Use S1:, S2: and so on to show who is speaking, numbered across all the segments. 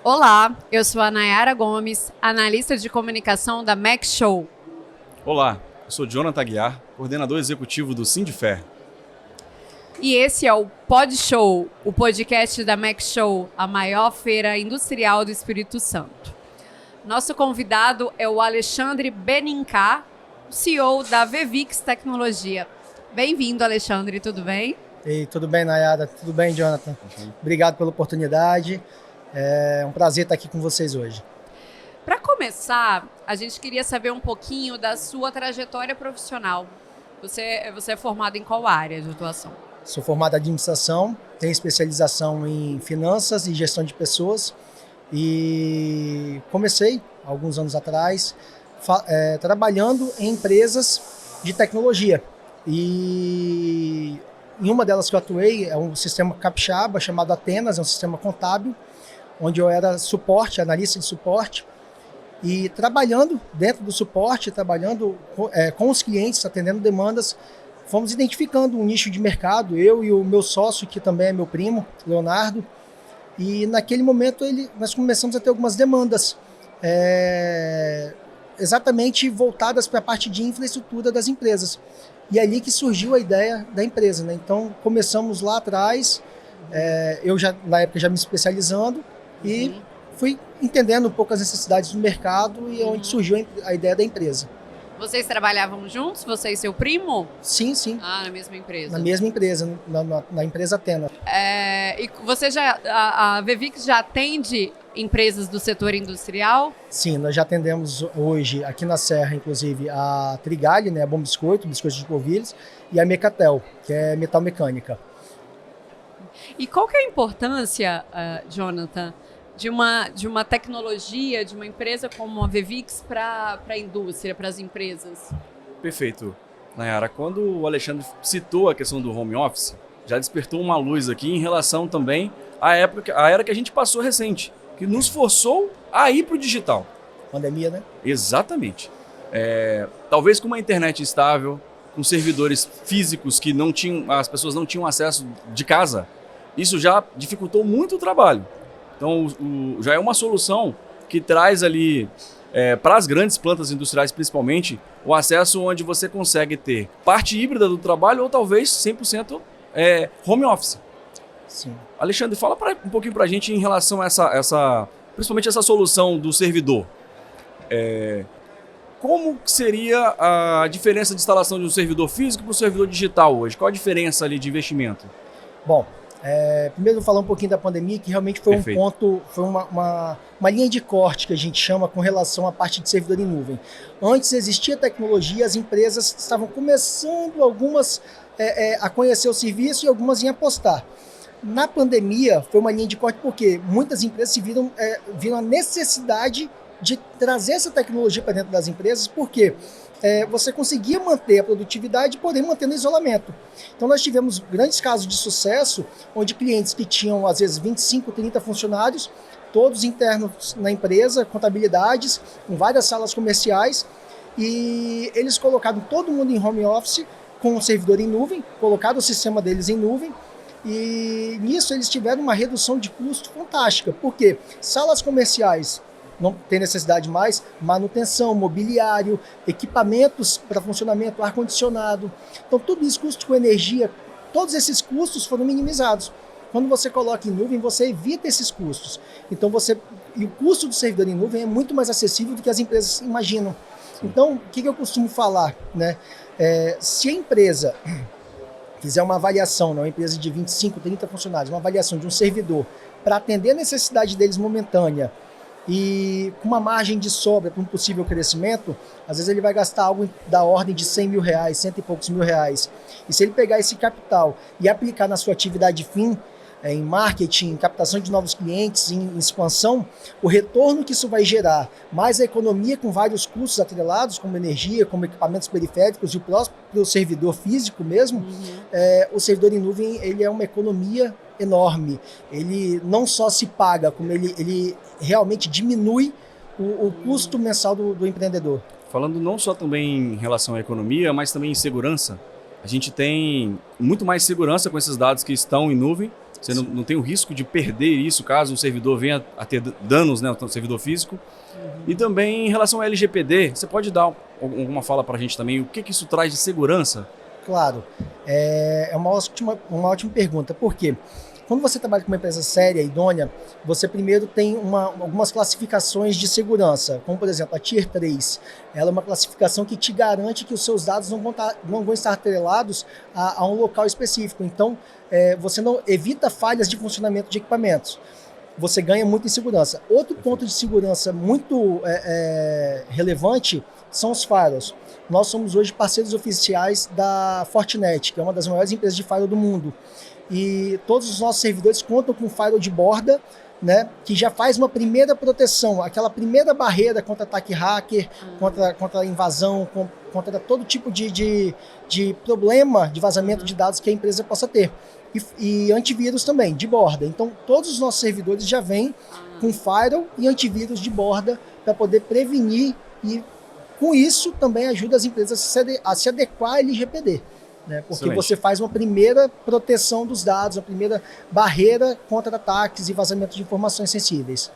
S1: Olá, eu sou a Nayara Gomes, analista de comunicação da Mac Show.
S2: Olá, eu sou Jonathan Aguiar, coordenador executivo do Sindifé.
S1: E esse é o Pod Show, o podcast da Mac Show, a maior feira industrial do Espírito Santo. Nosso convidado é o Alexandre Benincá, CEO da Vevix Tecnologia. Bem-vindo, Alexandre, tudo bem?
S3: Ei, tudo bem, Nayara? Tudo bem, Jonathan? Obrigado pela oportunidade. É um prazer estar aqui com vocês hoje.
S1: Para começar, a gente queria saber um pouquinho da sua trajetória profissional. Você é formado em qual área de atuação?
S3: Sou formado em administração, tenho especialização em finanças e gestão de pessoas e comecei, alguns anos atrás, trabalhando em empresas de tecnologia. E em uma delas que eu atuei é um sistema capixaba chamado Atenas, é um sistema contábil, onde eu era suporte, analista de suporte, e trabalhando dentro do suporte, trabalhando com os clientes, atendendo demandas, fomos identificando um nicho de mercado, eu e o meu sócio, que também é meu primo, Leonardo, e naquele momento nós começamos a ter algumas demandas, exatamente voltadas para a parte de infraestrutura das empresas. E é ali que surgiu a ideia da empresa, né? Então começamos lá atrás, eu na época já me especializando, e fui entendendo um pouco as necessidades do mercado e onde surgiu a ideia da empresa.
S1: Vocês trabalhavam juntos? Você e seu primo?
S3: Sim, sim.
S1: Ah, na mesma empresa.
S3: Na mesma empresa, na empresa Atena.
S1: E você a Vevix já atende empresas do setor industrial?
S3: Sim, nós já atendemos hoje aqui na Serra, inclusive, a Trigali, né, a Bom Biscoito, biscoitos de polvilhos, e a Mecatel, que é metal mecânica.
S1: E qual que é a importância, Jonathan, de uma tecnologia, de uma empresa como a Vevix para a indústria, para as empresas?
S2: Perfeito. Nayara, quando o Alexandre citou a questão do home office, já despertou uma luz aqui em relação também à era que a gente passou recente, que nos forçou a ir para o digital.
S3: Pandemia, né?
S2: Exatamente. Talvez com uma internet estável, com servidores físicos que as pessoas não tinham acesso de casa, isso já dificultou muito o trabalho. Então, já é uma solução que traz ali, para as grandes plantas industriais principalmente, o acesso onde você consegue ter parte híbrida do trabalho ou talvez 100% home office.
S3: Sim.
S2: Alexandre, fala um pouquinho para a gente em relação a principalmente essa solução do servidor. Como seria a diferença de instalação de um servidor físico para um servidor digital hoje? Qual a diferença ali de investimento?
S3: Bom, primeiro vou falar um pouquinho da pandemia, que realmente foi
S2: Perfeito.
S3: um ponto, foi uma linha de corte que a gente chama com relação à parte de servidor em nuvem. Antes existia tecnologia, as empresas estavam começando algumas a conhecer o serviço e algumas em apostar. Na pandemia foi uma linha de corte porque muitas empresas se viram a necessidade de trazer essa tecnologia para dentro das empresas, porque você conseguia manter a produtividade, porém mantendo o isolamento. Então nós tivemos grandes casos de sucesso, onde clientes que tinham às vezes 25, 30 funcionários, todos internos na empresa, contabilidades, com várias salas comerciais, e eles colocaram todo mundo em home office, com o servidor em nuvem, colocaram o sistema deles em nuvem, e nisso eles tiveram uma redução de custo fantástica, porque salas comerciais não tem necessidade mais, manutenção, mobiliário, equipamentos para funcionamento, ar-condicionado. Então, tudo isso, custo com energia, todos esses custos foram minimizados. Quando você coloca em nuvem, você evita esses custos. Então, e o custo do servidor em nuvem é muito mais acessível do que as empresas imaginam. Então, o que eu costumo falar, né? Se a empresa fizer uma avaliação, uma empresa de 25, 30 funcionários, uma avaliação de um servidor para atender a necessidade deles momentânea, e com uma margem de sobra para um possível crescimento, às vezes ele vai gastar algo da ordem de 100 mil reais, cento e poucos mil reais. E se ele pegar esse capital e aplicar na sua atividade fim, em marketing, em captação de novos clientes, em expansão, o retorno que isso vai gerar, mais a economia com vários custos atrelados, como energia, como equipamentos periféricos e o próprio servidor físico mesmo, o servidor em nuvem ele é uma economia enorme. Ele não só se paga, como ele realmente diminui o custo mensal do empreendedor.
S2: Falando não só também em relação à economia, mas também em segurança, a gente tem muito mais segurança com esses dados que estão em nuvem, Você não tem o risco de perder isso caso o servidor venha a ter danos, né, o servidor físico. E também em relação ao LGPD, você pode dar alguma fala para a gente também, o que isso traz de segurança?
S3: Claro, é uma ótima pergunta. Por quê? Quando você trabalha com uma empresa séria, idônea, você primeiro tem algumas classificações de segurança, como por exemplo a Tier 3. Ela é uma classificação que te garante que os seus dados não vão estar atrelados a um local específico. Então, você não evita falhas de funcionamento de equipamentos. Você ganha muito em segurança. Outro ponto de segurança muito relevante são os firewalls. Nós somos hoje parceiros oficiais da Fortinet, que é uma das maiores empresas de firewall do mundo. E todos os nossos servidores contam com firewall de borda, né, que já faz uma primeira proteção, aquela primeira barreira contra ataque hacker, contra invasão, contra todo tipo de problema de vazamento de dados que a empresa possa ter. E antivírus também, de borda. Então, todos os nossos servidores já vêm com firewall e antivírus de borda para poder prevenir e, com isso, também ajuda as empresas a se adequar à LGPD. Né? Porque
S2: Excelente.
S3: você faz uma primeira proteção dos dados, uma primeira barreira contra ataques e vazamento de informações sensíveis.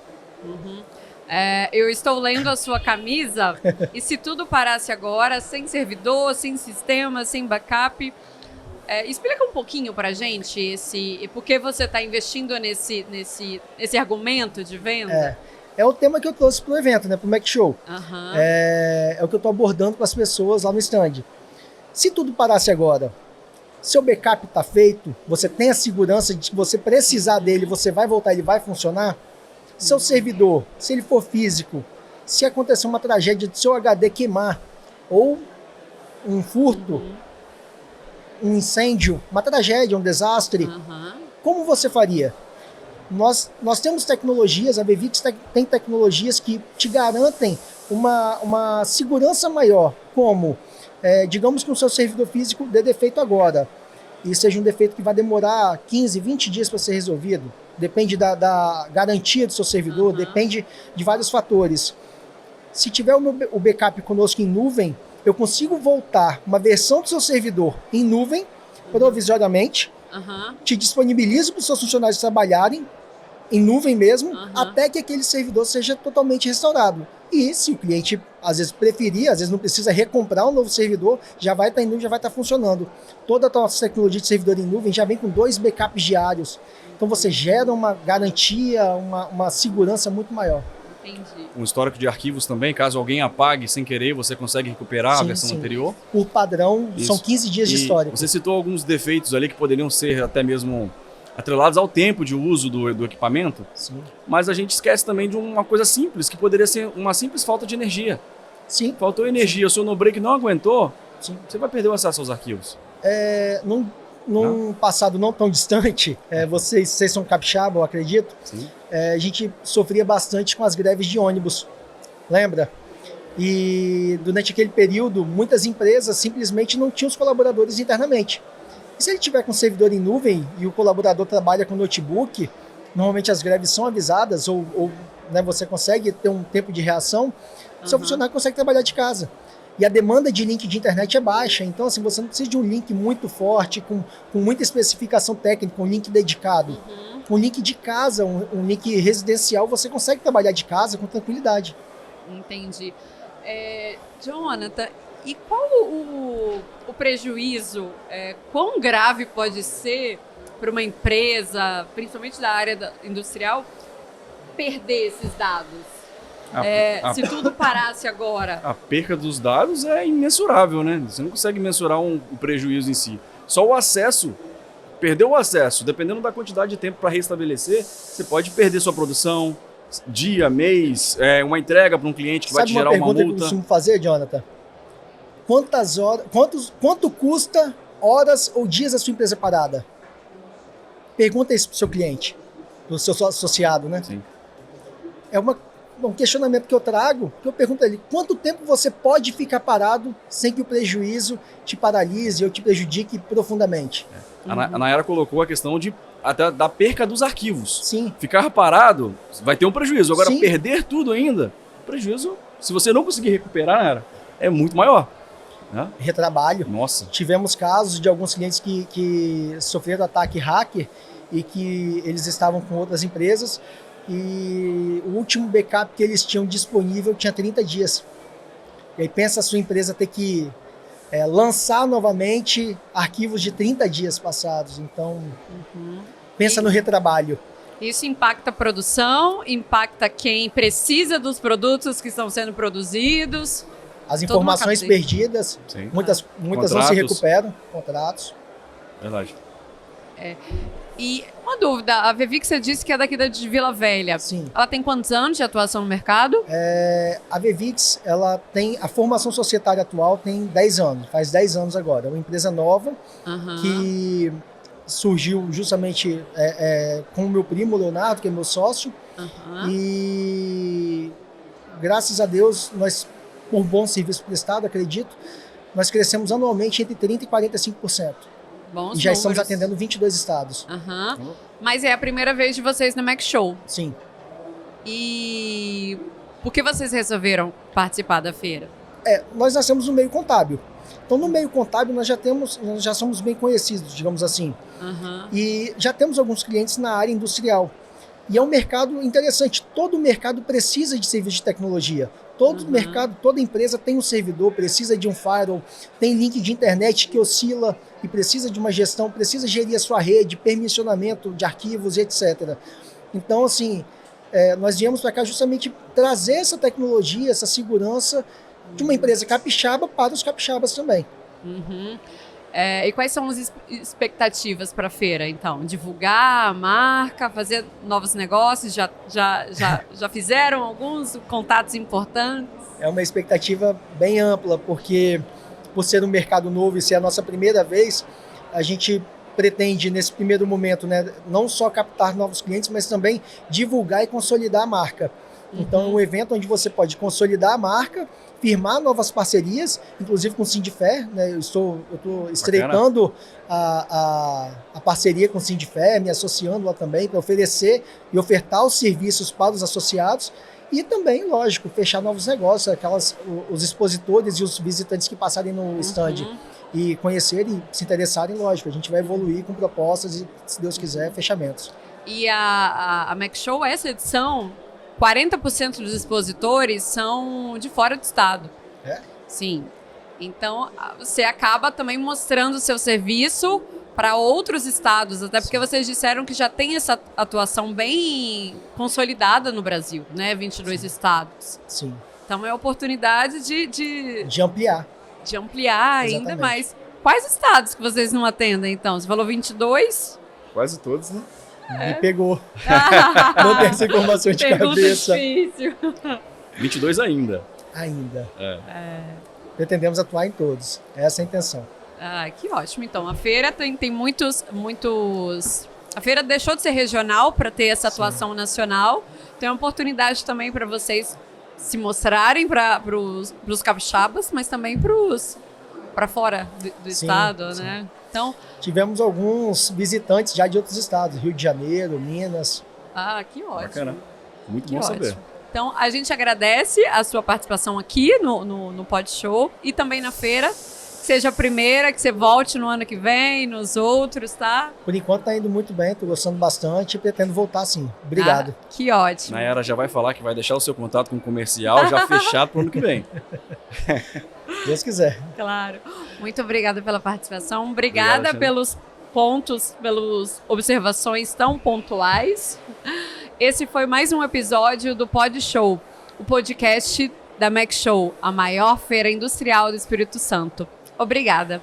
S1: Eu estou lendo a sua camisa e se tudo parasse agora, sem servidor, sem sistema, sem backup, explica um pouquinho para a gente por que você está investindo nesse argumento de venda.
S3: É o tema que eu trouxe para o evento, né, para o Mac Show.
S1: Uhum.
S3: É o que eu estou abordando com as pessoas lá no stand. Se tudo parasse agora, seu backup está feito, você tem a segurança de que você precisar dele, você vai voltar, ele vai funcionar. Seu servidor, se ele for físico, se acontecer uma tragédia do seu HD queimar, ou um furto, um incêndio, uma tragédia, um desastre, como você faria? Nós temos tecnologias, a Bevix tem tecnologias que te garantem uma segurança maior, como... digamos que o seu servidor físico dê defeito agora, e seja um defeito que vai demorar 15, 20 dias para ser resolvido, depende da garantia do seu servidor, depende de vários fatores. Se tiver o backup conosco em nuvem, eu consigo voltar uma versão do seu servidor em nuvem, provisoriamente, te disponibilizo para os seus funcionários trabalharem em nuvem mesmo, até que aquele servidor seja totalmente restaurado. E se o cliente, às vezes, preferir, às vezes não precisa recomprar um novo servidor, já vai estar em nuvem, já vai estar funcionando. Toda a nossa tecnologia de servidor em nuvem já vem com 2 backups diários. Então você gera uma garantia, uma segurança muito maior.
S1: Entendi.
S2: Um histórico de arquivos também, caso alguém apague sem querer, você consegue recuperar a versão anterior?
S3: Por padrão, são 15 dias de histórico.
S2: Você citou alguns defeitos ali que poderiam ser até mesmo atrelados ao tempo de uso do equipamento, mas a gente esquece também de uma coisa simples, que poderia ser uma simples falta de energia.
S3: Sim.
S2: Faltou energia, o seu no-break não aguentou, você vai perder o acesso aos arquivos.
S3: Num passado não tão distante, vocês são capixaba, eu acredito, a gente sofria bastante com as greves de ônibus, lembra? E durante aquele período, muitas empresas simplesmente não tinham os colaboradores internamente. E se ele tiver com servidor em nuvem e o colaborador trabalha com notebook, normalmente as greves são avisadas ou né, você consegue ter um tempo de reação, seu funcionário consegue trabalhar de casa. E a demanda de link de internet é baixa, então assim, você não precisa de um link muito forte, com muita especificação técnica, um link dedicado. Um link de casa, um link residencial, você consegue trabalhar de casa com tranquilidade.
S1: Entendi. Jonathan, e qual o prejuízo, quão grave pode ser para uma empresa, principalmente da área industrial, perder esses dados? Se tudo parasse agora.
S2: A perca dos dados é imensurável, né? Você não consegue mensurar o prejuízo em si. Só o acesso, perder o acesso, dependendo da quantidade de tempo para restabelecer, você pode perder sua produção, dia, mês, uma entrega para um cliente que vai te gerar uma multa.
S3: Sabe uma pergunta que eu costumo fazer, Jonathan? Quanto custa horas ou dias a sua empresa parada? Pergunta isso para o seu cliente, para o seu associado, né?
S2: Sim.
S3: É um questionamento que eu trago, que eu pergunto a ele, quanto tempo você pode ficar parado sem que o prejuízo te paralise ou te prejudique profundamente?
S2: A Nayara colocou a questão até da perca dos arquivos.
S3: Sim.
S2: Ficar parado vai ter um prejuízo. Agora, perder tudo ainda, o prejuízo, se você não conseguir recuperar, Nayara, é muito maior.
S3: retrabalho.
S2: Nossa.
S3: Tivemos casos de alguns clientes que sofreram ataque hacker e que eles estavam com outras empresas e o último backup que eles tinham disponível tinha 30 dias. E aí pensa a sua empresa ter que lançar novamente arquivos de 30 dias passados. Então, pensa no retrabalho.
S1: Isso impacta a produção, impacta quem precisa dos produtos que estão sendo produzidos.
S3: As informações perdidas, muitas não se recuperam, contratos.
S2: Verdade.
S1: E uma dúvida, a Vevi que você disse que é daqui de Vila Velha.
S3: Sim.
S1: Ela tem quantos anos de atuação no mercado?
S3: A Vevix, ela tem a formação societária atual tem 10 anos, faz 10 anos agora. É uma empresa nova que surgiu justamente com o meu primo Leonardo, que é meu sócio. E graças a Deus, nós, por bom serviço prestado, acredito, nós crescemos anualmente entre 30% e 45%.
S1: Bons
S3: e já
S1: números.
S3: estamos atendendo 22 estados.
S1: Mas é a primeira vez de vocês no Mac Show.
S3: Sim.
S1: E por que vocês resolveram participar da feira?
S3: Nós nascemos no meio contábil. Então, no meio contábil, nós já somos bem conhecidos, digamos assim. E já temos alguns clientes na área industrial. E é um mercado interessante. Todo mercado precisa de serviço de tecnologia. Todo mercado, toda empresa tem um servidor, precisa de um firewall, tem link de internet que oscila e precisa de uma gestão, precisa gerir a sua rede, permissionamento de arquivos e etc. Então, assim, nós viemos para cá justamente trazer essa tecnologia, essa segurança de uma empresa capixaba para os capixabas também.
S1: E quais são as expectativas para a feira, então? Divulgar a marca, fazer novos negócios? Já fizeram alguns contatos importantes?
S3: É uma expectativa bem ampla, porque por ser um mercado novo e ser a nossa primeira vez, a gente pretende, nesse primeiro momento, não só captar novos clientes, mas também divulgar e consolidar a marca. Então, é um evento onde você pode consolidar a marca, firmar novas parcerias, inclusive com o Sindifé, né? Eu estou estreitando a parceria com o Sindifé, me associando lá também para oferecer e ofertar os serviços para os associados e também, lógico, fechar novos negócios, os expositores e os visitantes que passarem no stand e conhecerem e se interessarem, lógico, a gente vai evoluir com propostas e, se Deus quiser, fechamentos.
S1: E a Mac Show, essa edição, 40% dos expositores são de fora do estado. Sim. Então, você acaba também mostrando o seu serviço para outros estados, até porque vocês disseram que já tem essa atuação bem consolidada no Brasil, né? 22 estados.
S3: Sim.
S1: Então, é a oportunidade de
S3: ampliar.
S1: De ampliar ainda mais. Quais estados que vocês não atendem, então? Você falou 22?
S2: Quase todos, né?
S3: Me pegou. Não tem essa informação de cabeça.
S1: Difícil.
S2: 22 ainda.
S3: Ainda. Pretendemos atuar em todos. Essa é a intenção.
S1: Que ótimo. Então, a feira tem muitos... A feira deixou de ser regional para ter essa atuação nacional. Tem uma oportunidade também para vocês se mostrarem para os capixabas, mas também para fora do estado, né? Então,
S3: tivemos alguns visitantes já de outros estados, Rio de Janeiro, Minas.
S1: Que ótimo.
S2: Bacana. Muito bom saber.
S1: Então, a gente agradece a sua participação aqui no Pod Show e também na feira. Que seja a primeira, que você volte no ano que vem, nos outros, tá?
S3: Por enquanto tá indo muito bem, tô gostando bastante e pretendo voltar sim. Obrigado.
S1: Que ótimo.
S2: Nayara já vai falar que vai deixar o seu contato com o comercial já fechado pro ano que vem.
S3: Deus quiser.
S1: Claro. Muito obrigada pela participação. Obrigada pelos pontos, pelas observações tão pontuais. Esse foi mais um episódio do Pod Show, o podcast da Mac Show, a maior feira industrial do Espírito Santo. Obrigada.